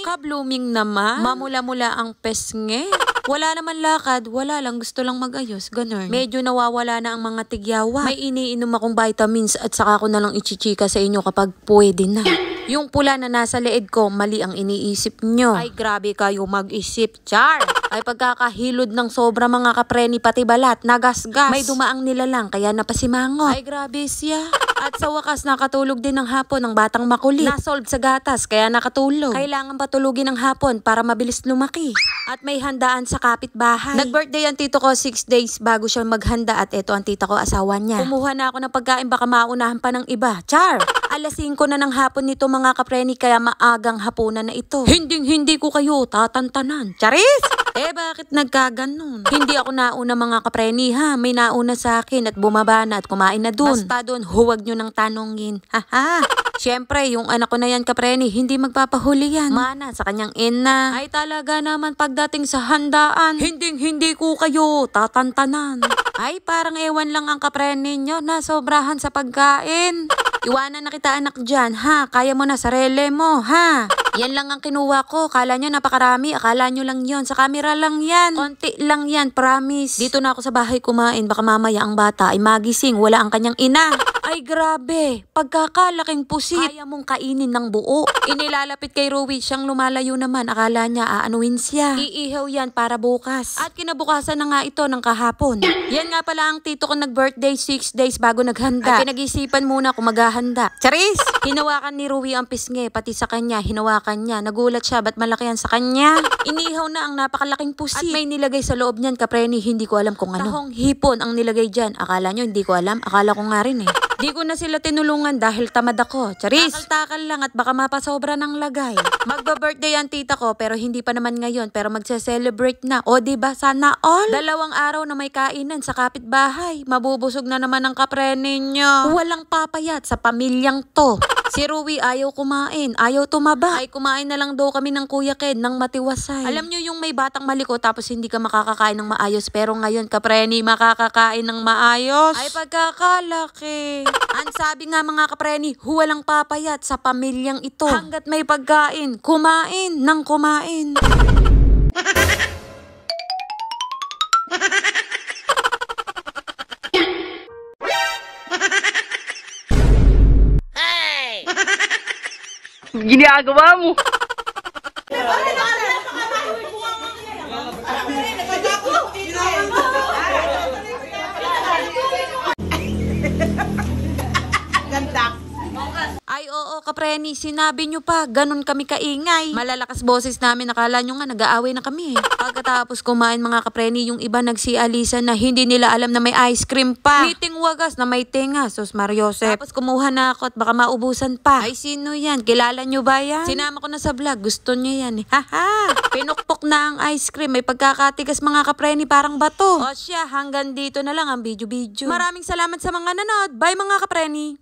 Ka-blooming naman. Mamula-mula ang pesnge. Wala naman lakad, wala lang, gusto lang mag-ayos, ganun. Medyo nawawala na ang mga tigyawa. May iniinom akong vitamins at saka ko na lang ichichika sa inyo kapag pwede na. Yung pula na nasa leeg ko, mali ang iniisip nyo. Ay grabe kayo mag-isip, char! Ay pagkakahilod ng sobra mga kapreni pati balat, nagasgas. May dumaang nilalang kaya napasimangot. Ay grabe siya. At sa wakas nakatulog din ng hapon ng batang makulit. Nasolve sa gatas kaya nakatulog. Kailangan patulugin ng hapon para mabilis lumaki. At may handaan sa kapitbahay. Nag-birthday ang tito ko 6 days bago siya maghanda at eto ang tita ko asawa niya. Kumuha na ako ng pagkain baka maunahan pa ng iba. Char! Alas 5 na ng hapon nito mga kapreni kaya maagang hapunan na ito. Hindi ko kayo tatantanan. Charis! Bakit nagkaganon? Hindi ako nauna mga kapreni ha. May nauna sa akin at bumaba na at kumain na dun. Basta dun, huwag nyo nang tanongin. Haha! Siyempre, yung anak ko na yan kapreni, hindi magpapahuli yan. Mana sa kanyang ina. Ay talaga naman pagdating sa handaan, hindi ko kayo tatantanan. Ay parang ewan lang ang kapreni nyo na sobrahan sa pagkain. Iwanan na kita anak dyan, ha? Kaya mo na sarili mo, ha? Yan lang ang kinuha ko. Kala nyo napakarami. Akala nyo lang yon. Sa camera lang yan. Konti lang yan, promise. Dito na ako sa bahay kumain. Baka mamaya ang bata ay magising. Wala ang kanyang ina. Ay grabe. Pagkakalaking pusit. Kaya mong kainin ng buo. Inilalapit kay Rowie. Siyang lumalayo naman. Akala niya aanuin siya. Iihaw yan para bukas. At kinabukasan na nga ito ng kahapon. Yan nga pala ang tito ko nag-birthday 6 days bago naghanda. At pinag-isipan muna kung maghahanda. Charis! Hinawakan ni Rowie ang pisngi. Pati sa kanya, hinawakan niya. Nagulat siya, ba't malaki yan sa kanya? Inihaw na ang napakalaking pusit. At may nilagay sa loob niyan, kapreni, hindi ko alam kung ano. Tahong hipon ang nilagay dyan. Akala nyo, hindi ko alam. Akala ko nga rin eh. Di ko na sila tinulungan dahil tamad ako. Charis! Takal-takal lang at baka mapasobra ng lagay. Magba-birthday ang tita ko pero hindi pa naman ngayon. Pero magse-celebrate na. O diba, sana all? 2 araw na may kainan sa kapitbahay. Mabubusog na naman ang kapreni nyo. Walang papayat sa pamilyang to. Si Rowie ayaw kumain, ayaw tumaba. Ay kumain na lang daw kami ng Kuya Ken ng matiwasay. Alam nyo yung may batang maliko tapos hindi ka makakakain ng maayos. Pero ngayon kapreni makakakain ng maayos. Ay pagkakalaki. Ang sabi nga mga kapreni, walang papayat sa pamilyang ito. Hanggat may pagkain, kumain ng kumain. Ginagawa mo. Ganda. Ay oo kapreni, sinabi nyo pa, ganun kami kaingay. Malalakas boses namin, nakala nyo nga nag-aaway na kami. Pagkatapos kumain mga kapreni, yung iba nagsialisan na hindi nila alam na may ice cream pa. Meeting wagas na may tenga, sus Mariosep. Tapos kumuha na ako at baka maubusan pa. Ay sino yan? Kilala nyo ba yan? Sinama ko na sa vlog, gusto nyo yan eh. Haha! Pinukpok na ang ice cream, may pagkakatigas mga kapreni parang bato. O siya, hanggang dito na lang ang video-video. Maraming salamat sa mga nanood. Bye mga kapreni!